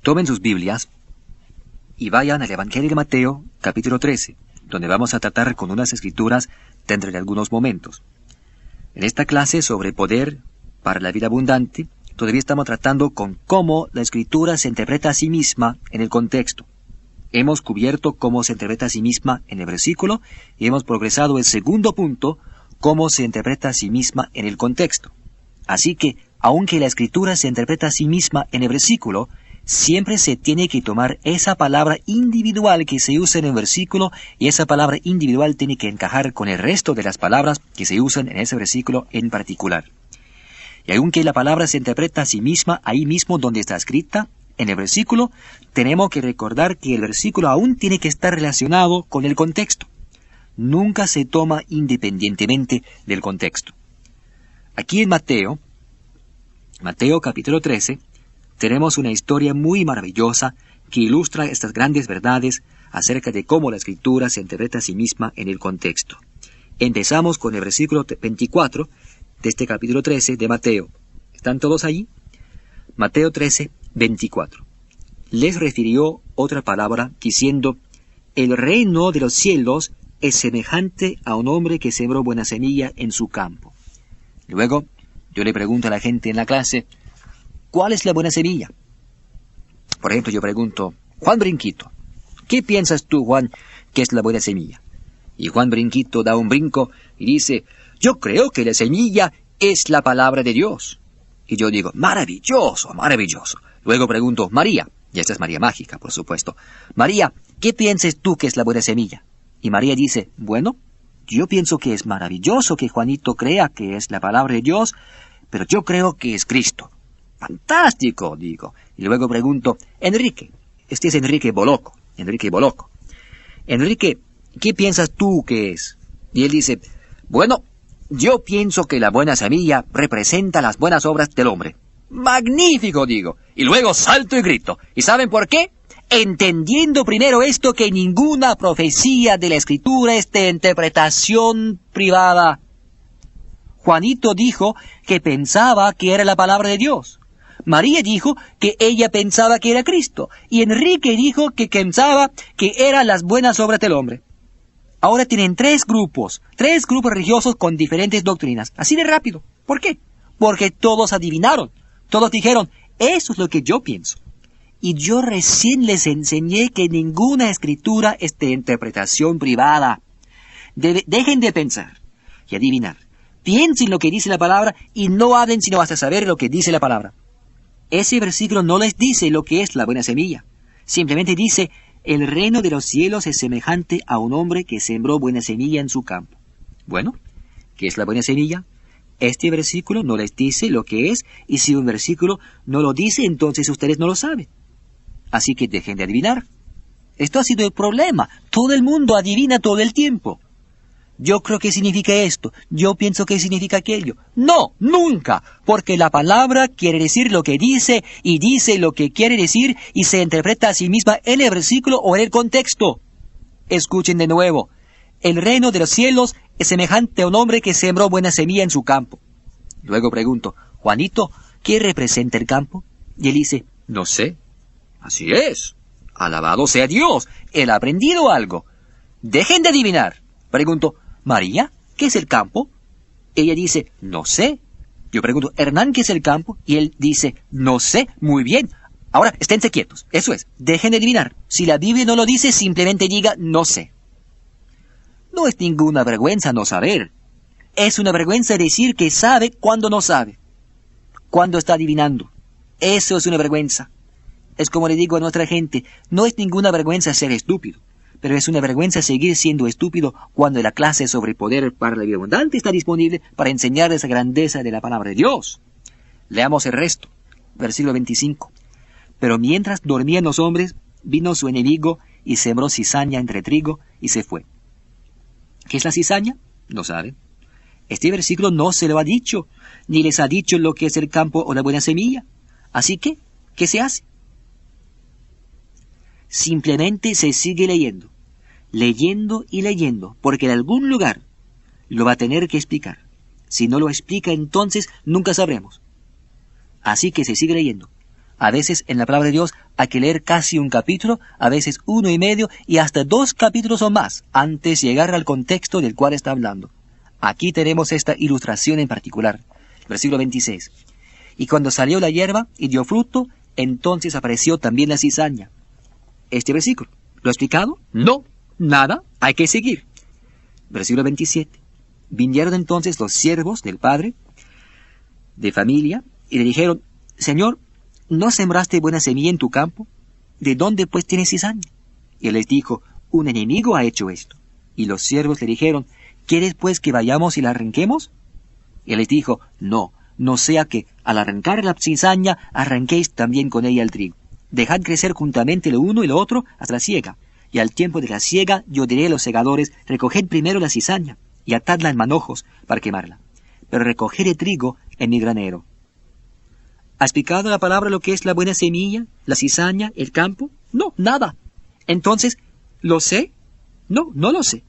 Tomen sus Biblias y vayan al Evangelio de Mateo, capítulo 13, donde vamos a tratar con unas escrituras dentro de algunos momentos. En esta clase sobre poder para la vida abundante, todavía estamos tratando con cómo la escritura se interpreta a sí misma en el contexto. Hemos cubierto cómo se interpreta a sí misma en el versículo y hemos progresado el segundo punto, cómo se interpreta a sí misma en el contexto. Así que, aunque la escritura se interpreta a sí misma en el versículo, siempre se tiene que tomar esa palabra individual que se usa en el versículo y esa palabra individual tiene que encajar con el resto de las palabras que se usan en ese versículo en particular. Y aunque la palabra se interpreta a sí misma ahí mismo donde está escrita, en el versículo, tenemos que recordar que el versículo aún tiene que estar relacionado con el contexto. Nunca se toma independientemente del contexto. Aquí en Mateo capítulo 13, tenemos una historia muy maravillosa que ilustra estas grandes verdades acerca de cómo la escritura se interpreta a sí misma en el contexto. Empezamos con el versículo 24 de este capítulo 13 de Mateo. ¿Están todos allí? Mateo 13, 24. Les refirió otra palabra diciendo: el reino de los cielos es semejante a un hombre que sembró buena semilla en su campo. Luego, yo le pregunto a la gente en la clase, ¿cuál es la buena semilla? Por ejemplo, yo pregunto, Juan Brinquito, ¿qué piensas tú, Juan, que es la buena semilla? Y Juan Brinquito da un brinco y dice, yo creo que la semilla es la palabra de Dios. Y yo digo, maravilloso, maravilloso. Luego pregunto, María, y esta es María Mágica, por supuesto. María, ¿qué piensas tú que es la buena semilla? Y María dice, bueno, yo pienso que es maravilloso que Juanito crea que es la palabra de Dios, pero yo creo que es Cristo. Fantástico, digo. Y luego pregunto, Enrique, este es Enrique Boloco. Enrique, ¿qué piensas tú que es? Y él dice, bueno, yo pienso que la buena semilla representa las buenas obras del hombre. ¡Magnífico!, digo. Y luego salto y grito. ¿Y saben por qué? Entendiendo primero esto, que ninguna profecía de la Escritura es de interpretación privada. Juanito dijo que pensaba que era la palabra de Dios. María dijo que ella pensaba que era Cristo. Y Enrique dijo que pensaba que eran las buenas obras del hombre. Ahora tienen tres grupos religiosos con diferentes doctrinas. Así de rápido. ¿Por qué? Porque todos adivinaron. Todos dijeron, eso es lo que yo pienso. Y yo recién les enseñé que ninguna escritura es de interpretación privada. Dejen de pensar y adivinar. Piensen lo que dice la palabra y no hablen sino hasta saber lo que dice la palabra. Ese versículo no les dice lo que es la buena semilla. Simplemente dice, el reino de los cielos es semejante a un hombre que sembró buena semilla en su campo. Bueno, ¿qué es la buena semilla? Este versículo no les dice lo que es, y si un versículo no lo dice, entonces ustedes no lo saben. Así que dejen de adivinar. Esto ha sido el problema. Todo el mundo adivina todo el tiempo. Yo creo que significa esto. Yo pienso que significa aquello. No, nunca. Porque la palabra quiere decir lo que dice y dice lo que quiere decir y se interpreta a sí misma en el versículo o en el contexto. Escuchen de nuevo. El reino de los cielos es semejante a un hombre que sembró buena semilla en su campo. Luego pregunto, Juanito, ¿qué representa el campo? Y él dice, no sé. Así es. Alabado sea Dios. Él ha aprendido algo. Dejen de adivinar. Pregunto, María, ¿qué es el campo? Ella dice, no sé. Yo pregunto, Hernán, ¿qué es el campo? Y él dice, no sé. Muy bien. Ahora, esténse quietos. Eso es. Dejen de adivinar. Si la Biblia no lo dice, simplemente diga, no sé. No es ninguna vergüenza no saber. Es una vergüenza decir que sabe cuando no sabe. Cuando está adivinando. Eso es una vergüenza. Es como le digo a nuestra gente, no es ninguna vergüenza ser estúpido, pero es una vergüenza seguir siendo estúpido cuando la clase sobre poder para la vida abundante está disponible para enseñarles la grandeza de la palabra de Dios. Leamos el resto. Versículo 25. Pero mientras dormían los hombres, vino su enemigo y sembró cizaña entre trigo y se fue. ¿Qué es la cizaña? No saben. Este versículo no se lo ha dicho, ni les ha dicho lo que es el campo o la buena semilla. Así que, ¿qué se hace? Simplemente se sigue leyendo y leyendo, porque en algún lugar lo va a tener que explicar. Si no lo explica, entonces nunca sabremos. Así que se sigue leyendo. A veces en la palabra de Dios Hay que leer casi un capítulo, a veces 1 y medio y hasta 2 capítulos o más, antes de llegar al contexto del cual está hablando. Aquí tenemos esta ilustración en particular. Versículo 26. Y cuando salió la hierba y dio fruto, entonces apareció también la cizaña. Este versículo, ¿lo he explicado? No, nada, hay que seguir. Versículo 27. Vinieron entonces los siervos del padre de familia y le dijeron: Señor, ¿no sembraste buena semilla en tu campo? ¿De dónde pues tienes cizaña? Y él les dijo: un enemigo ha hecho esto. Y los siervos le dijeron: ¿quieres pues que vayamos y la arranquemos? Y él les dijo: no, no sea que al arrancar la cizaña arranquéis también con ella el trigo. Dejad crecer juntamente lo uno y lo otro hasta la siega. Y al tiempo de la siega yo diré a los segadores: recoged primero la cizaña y atadla en manojos para quemarla, pero recoged el trigo en mi granero. ¿Ha explicado la palabra lo que es la buena semilla, la cizaña, el campo? No, nada. Entonces, ¿lo sé? No, no lo sé.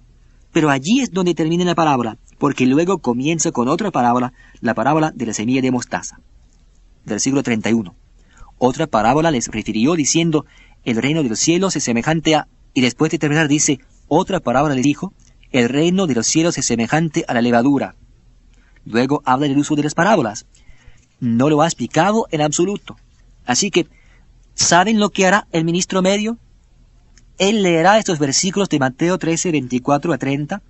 Pero allí es donde termina la parábola, porque luego comienza con otra parábola, la parábola de la semilla de mostaza. Versículo 31. Otra parábola les refirió diciendo: el reino de los cielos es semejante a... Y después de terminar dice, otra parábola les dijo: el reino de los cielos es semejante a la levadura. Luego habla del uso de las parábolas. No lo ha explicado en absoluto. Así que, ¿saben lo que hará el ministro medio? Él leerá estos versículos de Mateo 13, 24 a 30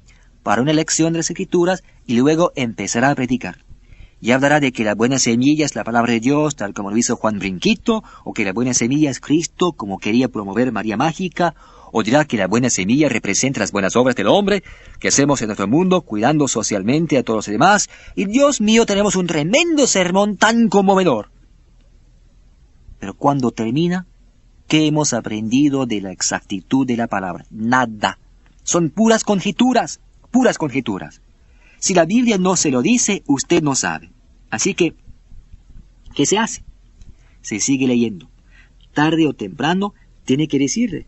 para una lección de las Escrituras y luego empezará a predicar. Y hablará de que la buena semilla es la palabra de Dios, tal como lo hizo Juan Brinquito, o que la buena semilla es Cristo, como quería promover María Mágica, o dirá que la buena semilla representa las buenas obras del hombre que hacemos en nuestro mundo, cuidando socialmente a todos los demás, y Dios mío, tenemos un tremendo sermón tan conmovedor. Pero cuando termina, ¿qué hemos aprendido de la exactitud de la palabra? Nada. Son puras conjeturas, puras conjeturas. Si la Biblia no se lo dice, usted no sabe. Así que, ¿qué se hace? Se sigue leyendo. Tarde o temprano, tiene que decirle.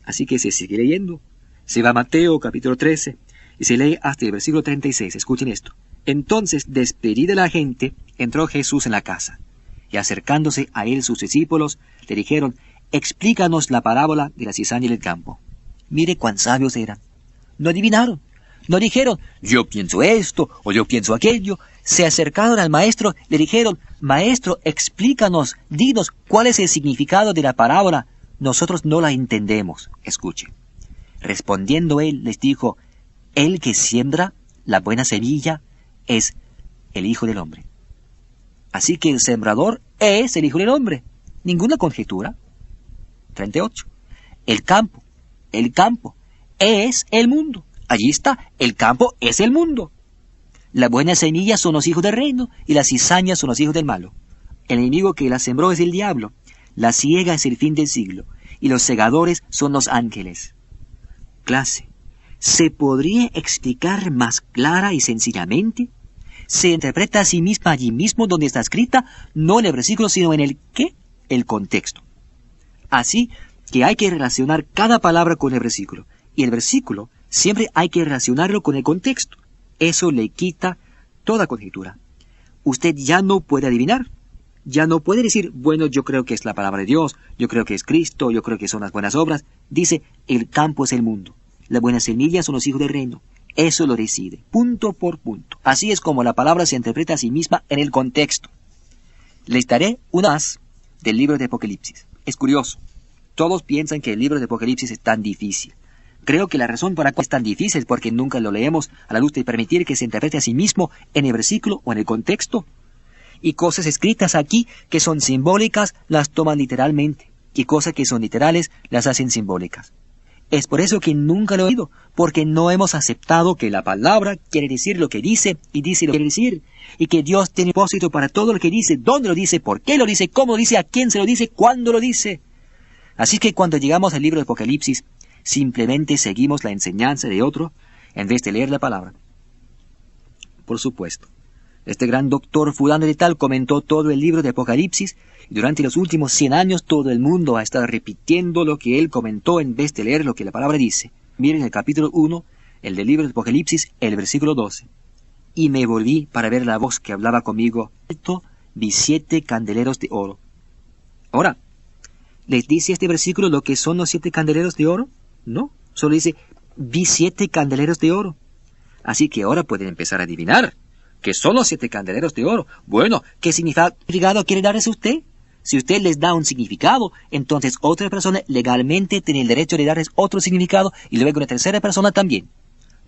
Así que se sigue leyendo. Se va a Mateo capítulo 13 y se lee hasta el versículo 36. Escuchen esto. Entonces, despedida la gente, entró Jesús en la casa. Y acercándose a él sus discípulos, le dijeron: explícanos la parábola de la cizaña del campo. Mire cuán sabios eran. No adivinaron. No dijeron: yo pienso esto o yo pienso aquello. Se acercaron al maestro, le dijeron: maestro, explícanos, dinos cuál es el significado de la parábola. Nosotros no la entendemos. Escuche. Respondiendo él, les dijo: el que siembra la buena semilla es el Hijo del Hombre. Así que el sembrador es el Hijo del Hombre. Ninguna conjetura. 38. El campo es el mundo. Allí está, el campo es el mundo. La buena semilla son los hijos del reino y las cizañas son los hijos del malo. El enemigo que la sembró es el diablo. La siega es el fin del siglo, y los segadores son los ángeles. Clase. ¿Se podría explicar más clara y sencillamente? Se interpreta a sí misma allí mismo donde está escrita, no en el versículo, sino en el ¿qué? El contexto. Así que hay que relacionar cada palabra con el versículo, y el versículo siempre hay que relacionarlo con el contexto. Eso le quita toda conjetura. Usted ya no puede adivinar. Ya no puede decir: bueno, yo creo que es la palabra de Dios, yo creo que es Cristo, yo creo que son las buenas obras. Dice: el campo es el mundo. La buena semilla son los hijos del reino. Eso lo decide, punto por punto. Así es como la palabra se interpreta a sí misma en el contexto. Les daré una más del libro de Apocalipsis. Es curioso. Todos piensan que el libro de Apocalipsis es tan difícil. Creo que la razón por la cual es tan difícil es porque nunca lo leemos a la luz de permitir que se interprete a sí mismo en el versículo o en el contexto. Y cosas escritas aquí que son simbólicas las toman literalmente, y cosas que son literales las hacen simbólicas. Es por eso que nunca lo he oído, porque no hemos aceptado que la palabra quiere decir lo que dice y dice lo que quiere decir, y que Dios tiene propósito para todo lo que dice, dónde lo dice, por qué lo dice, cómo lo dice, a quién se lo dice, cuándo lo dice. Así que cuando llegamos al libro de Apocalipsis, simplemente seguimos la enseñanza de otro en vez de leer la palabra. Por supuesto, este gran doctor fulano de tal comentó todo el libro de Apocalipsis, y durante los últimos 100 años todo el mundo ha estado repitiendo lo que él comentó en vez de leer lo que la palabra dice. Miren el capítulo 1, el del libro de Apocalipsis, el versículo 12. Y me volví para ver la voz que hablaba conmigo. Vi 7 candeleros de oro. Ahora, ¿Les dice este versículo lo que son los 7 candeleros de oro? No, solo dice, vi 7 candeleros de oro. Así que ahora pueden empezar a adivinar. ¿Qué son los 7 candeleros de oro? Bueno, ¿qué significado quiere darles a usted? Si usted les da un significado, entonces otra persona legalmente tiene el derecho de darles otro significado y luego una tercera persona también.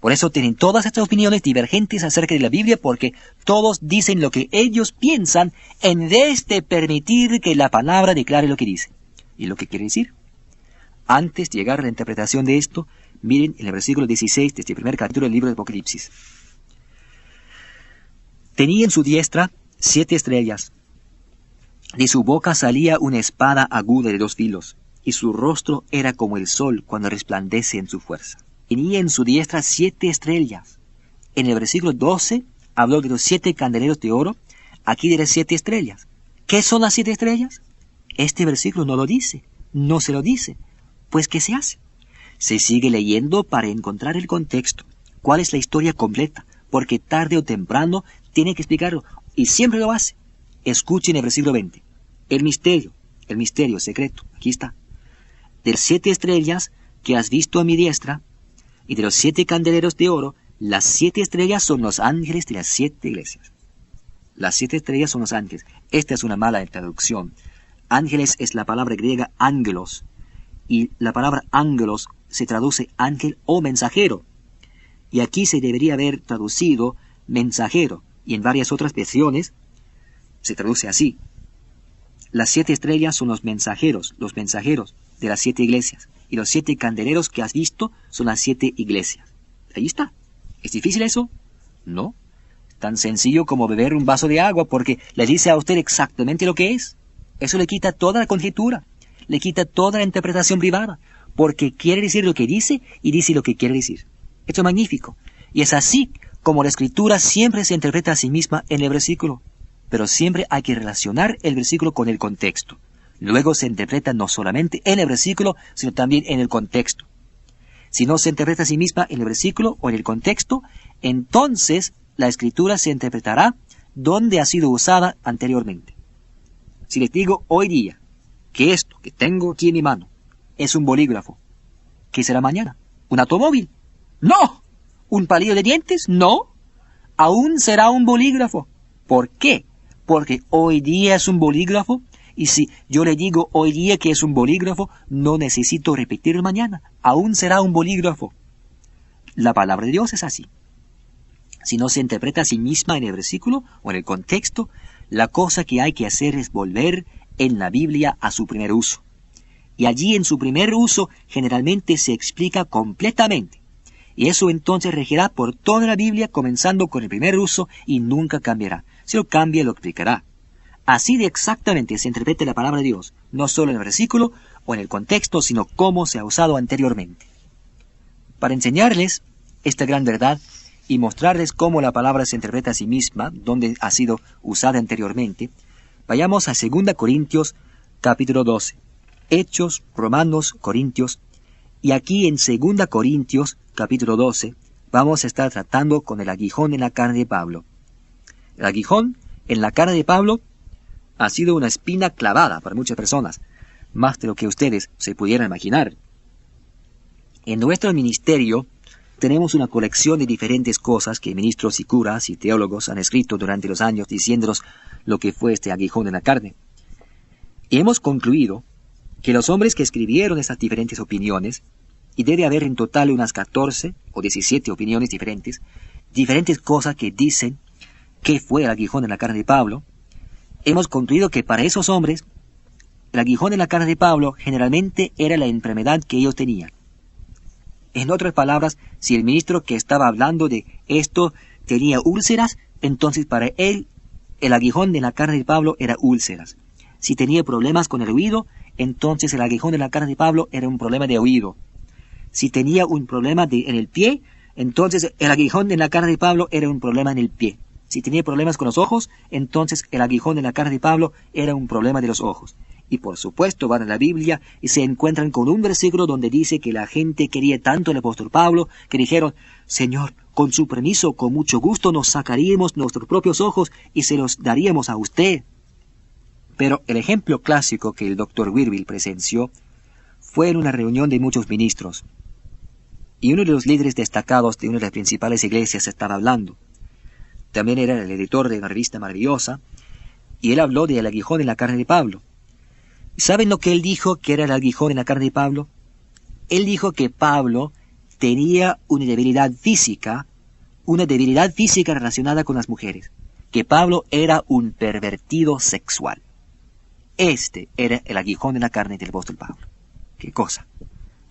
Por eso tienen todas estas opiniones divergentes acerca de la Biblia, porque todos dicen lo que ellos piensan en vez de permitir que la palabra declare lo que dice. ¿Y lo que quiere decir? Antes de llegar a la interpretación de esto, miren en el versículo 16 de este primer capítulo del libro de Apocalipsis. Tenía en su diestra 7 estrellas. De su boca salía una espada aguda de 2 filos, y su rostro era como el sol cuando resplandece en su fuerza. Tenía en su diestra 7 estrellas. En el versículo 12 habló de los 7 candeleros de oro, aquí de las 7 estrellas. ¿Qué son las 7 estrellas? Este versículo no lo dice, no se lo dice. Pues, ¿qué se hace? Se sigue leyendo para encontrar el contexto. ¿Cuál es la historia completa? Porque tarde o temprano tiene que explicarlo, y siempre lo hace. Escuchen el versículo 20. El misterio secreto, aquí está. De las 7 estrellas que has visto a mi diestra, y de los 7 candeleros de oro, las 7 estrellas son los ángeles de las 7 iglesias. Las 7 estrellas son los ángeles. Esta es una mala traducción. Ángeles es la palabra griega ángelos, y la palabra ángelos se traduce ángel o mensajero. Y aquí se debería haber traducido mensajero, y en varias otras versiones se traduce así. Las 7 estrellas son los mensajeros de las 7 iglesias. Y los 7 candeleros que has visto son las 7 iglesias. Ahí está. ¿Es difícil eso? No. Tan sencillo como beber un vaso de agua, porque le dice a usted exactamente lo que es. Eso le quita toda la conjetura, le quita toda la interpretación privada, porque quiere decir lo que dice y dice lo que quiere decir. Esto es magnífico. Y es así como la Escritura siempre se interpreta a sí misma en el versículo. Pero siempre hay que relacionar el versículo con el contexto. Luego se interpreta no solamente en el versículo, sino también en el contexto. Si no se interpreta a sí misma en el versículo o en el contexto, entonces la Escritura se interpretará donde ha sido usada anteriormente. Si les digo hoy día que esto que tengo aquí en mi mano es un bolígrafo, ¿qué será mañana? ¿Un automóvil? ¡No! ¿Un palillo de dientes? ¡No! Aún será un bolígrafo. ¿Por qué? Porque hoy día es un bolígrafo, y si yo le digo hoy día que es un bolígrafo, no necesito repetir mañana. Aún será un bolígrafo. La palabra de Dios es así. Si no se interpreta a sí misma en el versículo o en el contexto, la cosa que hay que hacer es volver en la Biblia a su primer uso. Y allí en su primer uso generalmente se explica completamente. Y eso entonces regirá por toda la Biblia, comenzando con el primer uso, y nunca cambiará. Si lo cambia, lo explicará. Así de exactamente se interpreta la palabra de Dios, no solo en el versículo o en el contexto, sino cómo se ha usado anteriormente. Para enseñarles esta gran verdad y mostrarles cómo la palabra se interpreta a sí misma, donde ha sido usada anteriormente, vayamos a 2 Corintios capítulo 12. Hechos, Romanos, Corintios. Y aquí en 2 Corintios capítulo 12 vamos a estar tratando con el aguijón en la carne de Pablo. El aguijón en la carne de Pablo ha sido una espina clavada para muchas personas, más de lo que ustedes se pudieran imaginar. En nuestro ministerio tenemos una colección de diferentes cosas que ministros y curas y teólogos han escrito durante los años diciéndonos lo que fue este aguijón en la carne. Y hemos concluido que los hombres que escribieron estas diferentes opiniones, y debe haber en total unas 14 o 17 opiniones diferentes cosas que dicen que fue el aguijón en la carne de Pablo, hemos concluido que para esos hombres, el aguijón en la carne de Pablo generalmente era la enfermedad que ellos tenían. En otras palabras, si el ministro que estaba hablando de esto tenía úlceras, entonces para él el aguijón en la carne de Pablo era úlceras. Si tenía problemas con el oído, entonces el aguijón en la carne de Pablo era un problema de oído. Si tenía un problema en el pie, entonces el aguijón en la carne de Pablo era un problema en el pie. Si tenía problemas con los ojos, entonces el aguijón en la carne de Pablo era un problema de los ojos. Y por supuesto van a la Biblia y se encuentran con un versículo donde dice que la gente quería tanto al apóstol Pablo que dijeron: Señor, con su permiso, con mucho gusto nos sacaríamos nuestros propios ojos y se los daríamos a usted. Pero el ejemplo clásico que el doctor Weevil presenció fue en una reunión de muchos ministros. Y uno de los líderes destacados de una de las principales iglesias estaba hablando. También era el editor de una revista maravillosa, y él habló del aguijón en la carne de Pablo. ¿Saben lo que él dijo que era el aguijón en la carne de Pablo? Él dijo que Pablo tenía una debilidad física relacionada con las mujeres, que Pablo era un pervertido sexual. Este era el aguijón en la carne del apóstol Pablo. ¿Qué cosa?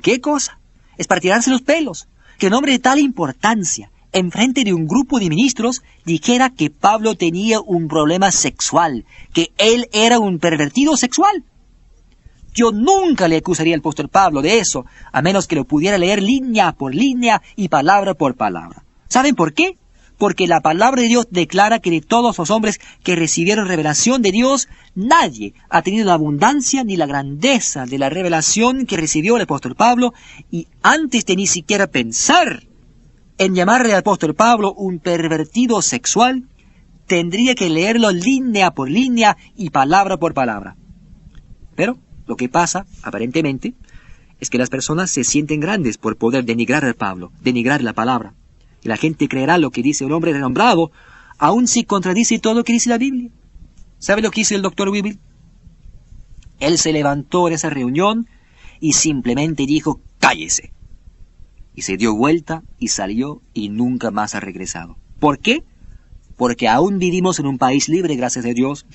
¿Qué cosa? Es para tirarse los pelos, que un hombre de tal importancia, en frente de un grupo de ministros, dijera que Pablo tenía un problema sexual, que él era un pervertido sexual. Yo nunca le acusaría al apóstol Pablo de eso, a menos que lo pudiera leer línea por línea y palabra por palabra. ¿Saben por qué? Porque la palabra de Dios declara que de todos los hombres que recibieron revelación de Dios, nadie ha tenido la abundancia ni la grandeza de la revelación que recibió el apóstol Pablo, y antes de ni siquiera pensar en llamarle al apóstol Pablo un pervertido sexual, tendría que leerlo línea por línea y palabra por palabra. Pero lo que pasa, aparentemente, es que las personas se sienten grandes por poder denigrar a Pablo, denigrar la palabra. Y la gente creerá lo que dice un hombre renombrado, aun si contradice todo lo que dice la Biblia. ¿Sabe lo que hizo el doctor Weevil? Él se levantó en esa reunión y simplemente dijo, ¡cállese! Y se dio vuelta y salió y nunca más ha regresado. ¿Por qué? Porque aún vivimos en un país libre, gracias a Dios,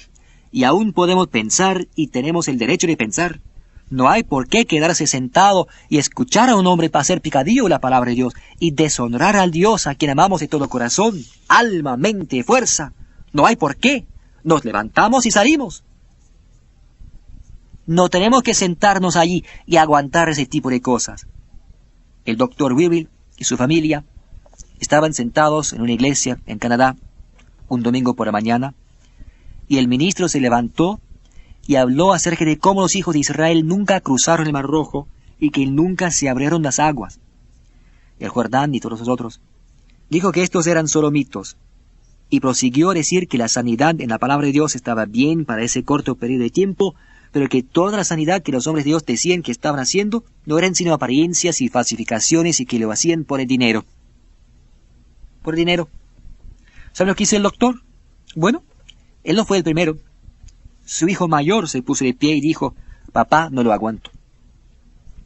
y aún podemos pensar y tenemos el derecho de pensar. No hay por qué quedarse sentado y escuchar a un hombre para hacer picadillo la palabra de Dios y deshonrar al Dios a quien amamos de todo corazón, alma, mente, fuerza. No hay por qué. Nos levantamos y salimos. No tenemos que sentarnos allí y aguantar ese tipo de cosas. El doctor Weevil y su familia estaban sentados en una iglesia en Canadá un domingo por la mañana, y el ministro se levantó y habló acerca de cómo los hijos de Israel nunca cruzaron el Mar Rojo y que nunca se abrieron las aguas, el Jordán y todos los otros. Dijo que estos eran solo mitos, y prosiguió a decir que la sanidad en la palabra de Dios estaba bien para ese corto periodo de tiempo, pero que toda la sanidad que los hombres de Dios decían que estaban haciendo no eran sino apariencias y falsificaciones y que lo hacían por el dinero. Por el dinero. ¿Saben lo que hizo el doctor? Bueno, él no fue el primero. Su hijo mayor se puso de pie y dijo, papá, no lo aguanto.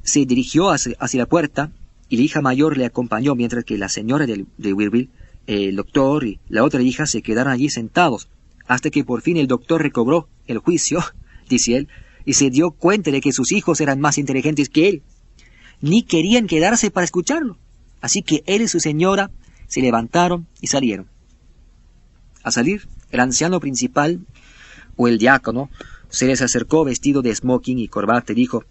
Se dirigió hacia la puerta y la hija mayor le acompañó mientras que la señora de Weevil, el doctor y la otra hija se quedaron allí sentados, hasta que por fin el doctor recobró el juicio, dice él, y se dio cuenta de que sus hijos eran más inteligentes que él. Ni querían quedarse para escucharlo. Así que él y su señora se levantaron y salieron. Al salir, el anciano principal, o el diácono, se les acercó vestido de smoking y corbata y dijo,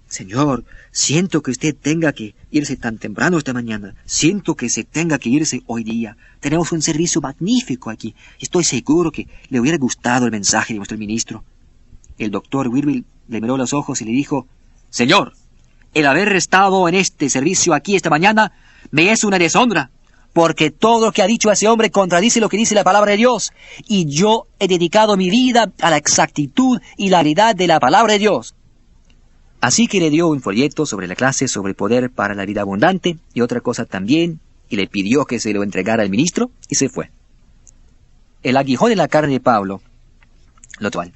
Señor, siento que usted tenga que irse tan temprano esta mañana. Siento que se tenga que irse hoy día. Tenemos un servicio magnífico aquí. Estoy seguro que le hubiera gustado el mensaje de nuestro ministro. El doctor Weevil le miró los ojos y le dijo, Señor, el haber estado en este servicio aquí esta mañana me es una deshonra, porque todo lo que ha dicho ese hombre contradice lo que dice la palabra de Dios, y yo he dedicado mi vida a la exactitud y la realidad de la palabra de Dios. Así que le dio un folleto sobre la clase sobre poder para la vida abundante y otra cosa también, y le pidió que se lo entregara al ministro y se fue. El aguijón en la carne de Pablo, lo actual.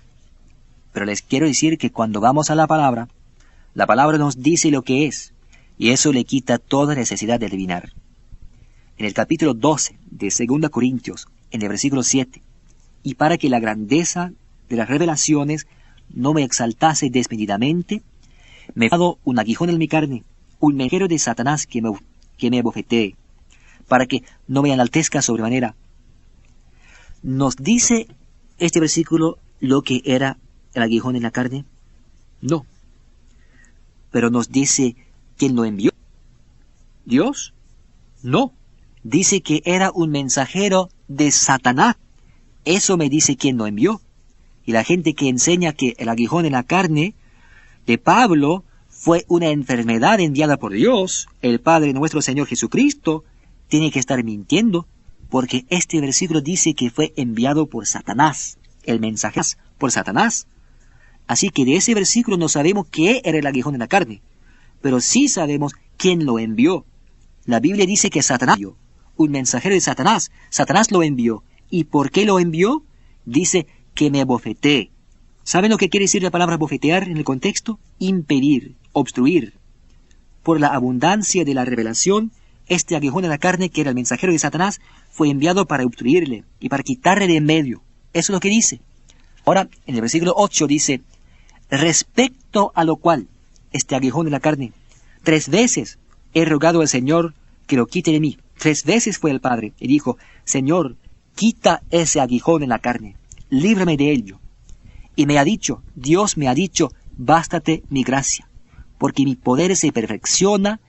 Pero les quiero decir que cuando vamos a la palabra nos dice lo que es, y eso le quita toda necesidad de adivinar. En el capítulo 12 de 2 Corintios, en el versículo 7, y para que la grandeza de las revelaciones no me exaltase desmedidamente, me he dado un aguijón en mi carne, un mensajero de Satanás que me abofetee, para que no me enaltezca sobremanera. ¿Nos dice este versículo lo que era el aguijón en la carne? No. Pero nos dice quién lo envió. ¿Dios? No. Dice que era un mensajero de Satanás. Eso me dice quién lo envió. Y la gente que enseña que el aguijón en la carne de Pablo fue una enfermedad enviada por Dios, el Padre de nuestro Señor Jesucristo, tiene que estar mintiendo, porque este versículo dice que fue enviado por Satanás, el mensajero por Satanás. Así que de ese versículo no sabemos qué era el aguijón en la carne, pero sí sabemos quién lo envió. La Biblia dice que Satanás, un mensajero de Satanás, Satanás lo envió. ¿Y por qué lo envió? Dice que me bofeté. ¿Saben lo que quiere decir la palabra bofetear en el contexto? Impedir, obstruir. Por la abundancia de la revelación, este aguijón en la carne, que era el mensajero de Satanás, fue enviado para obstruirle y para quitarle de en medio. Eso es lo que dice. Ahora, en el versículo 8 dice, respecto a lo cual, este aguijón en la carne, 3 veces he rogado al Señor que lo quite de mí. 3 veces fue el Padre y dijo, Señor, quita ese aguijón en la carne, líbrame de ello. Y me ha dicho, Dios me ha dicho, bástate mi gracia, porque mi poder se perfecciona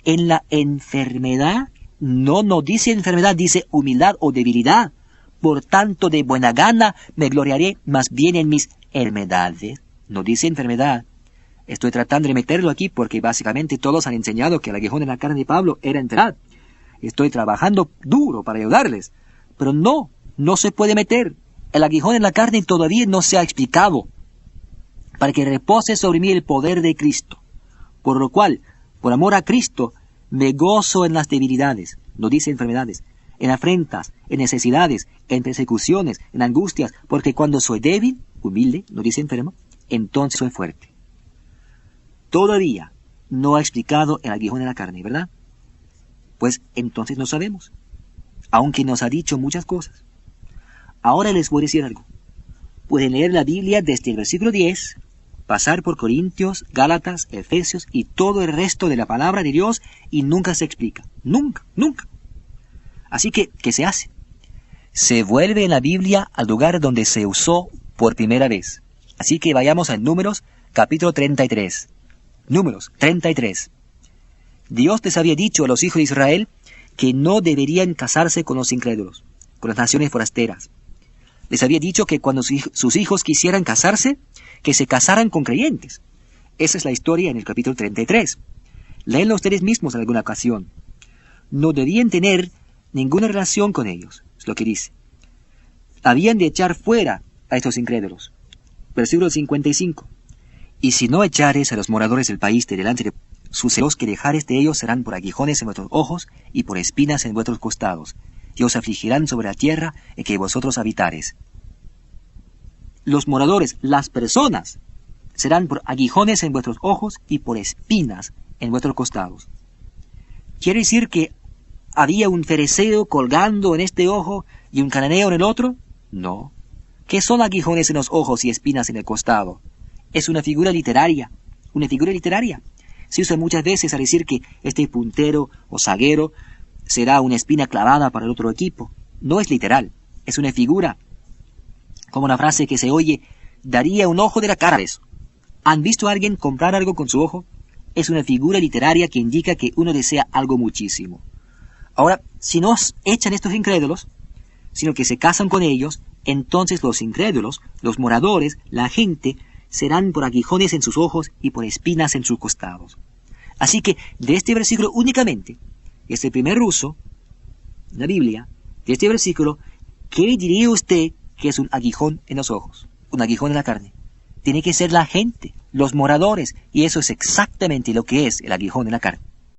en la enfermedad. No dice enfermedad, dice humildad o debilidad. Por tanto, de buena gana me gloriaré más bien en mis enfermedades. No dice enfermedad. Estoy tratando de meterlo aquí porque básicamente todos han enseñado que el aguijón en la carne de Pablo era enfermedad. Estoy trabajando duro para ayudarles. Pero no se puede meter. El aguijón en la carne todavía no se ha explicado. Para que repose sobre mí el poder de Cristo. Por lo cual, por amor a Cristo, me gozo en las debilidades. No dice enfermedades. En afrentas, en necesidades, en persecuciones, en angustias. Porque cuando soy débil, humilde, no dice enfermo, entonces soy fuerte. Todavía no ha explicado el aguijón en la carne, ¿verdad? Pues entonces no sabemos. Aunque nos ha dicho muchas cosas. Ahora les voy a decir algo. Pueden leer la Biblia desde el versículo 10, pasar por Corintios, Gálatas, Efesios y todo el resto de la palabra de Dios y nunca se explica. Nunca. Así que, ¿qué se hace? Se vuelve en la Biblia al lugar donde se usó por primera vez. Así que vayamos a Números, capítulo 33. Números 33. Dios les había dicho a los hijos de Israel que no deberían casarse con los incrédulos, con las naciones forasteras. Les había dicho que cuando sus hijos quisieran casarse, que se casaran con creyentes. Esa es la historia en el capítulo 33. Léenlo ustedes mismos en alguna ocasión. No debían tener ninguna relación con ellos, es lo que dice. Habían de echar fuera a estos incrédulos. Versículo 55. Y si no echares a los moradores del país de delante de sus celos, que dejares de ellos serán por aguijones en vuestros ojos y por espinas en vuestros costados, y os afligirán sobre la tierra en que vosotros habitares. Los moradores, las personas, serán por aguijones en vuestros ojos y por espinas en vuestros costados. ¿Quiere decir que había un fereceo colgando en este ojo y un cananeo en el otro? No. ¿Qué son aguijones en los ojos y espinas en el costado? Es una figura literaria. Una figura literaria. Se usa muchas veces a decir que este puntero o zaguero será una espina clavada para el otro equipo. No es literal. Es una figura. Como una frase que se oye, daría un ojo de la cara de eso. ¿Han visto a alguien comprar algo con su ojo? Es una figura literaria que indica que uno desea algo muchísimo. Ahora, si no echan estos incrédulos, sino que se casan con ellos, entonces los incrédulos, los moradores, la gente, serán por aguijones en sus ojos y por espinas en sus costados. Así que, de este versículo únicamente, este primer uso, en la Biblia, de este versículo, ¿qué diría usted que es un aguijón en los ojos? Un aguijón en la carne. Tiene que ser la gente, los moradores, y eso es exactamente lo que es el aguijón en la carne.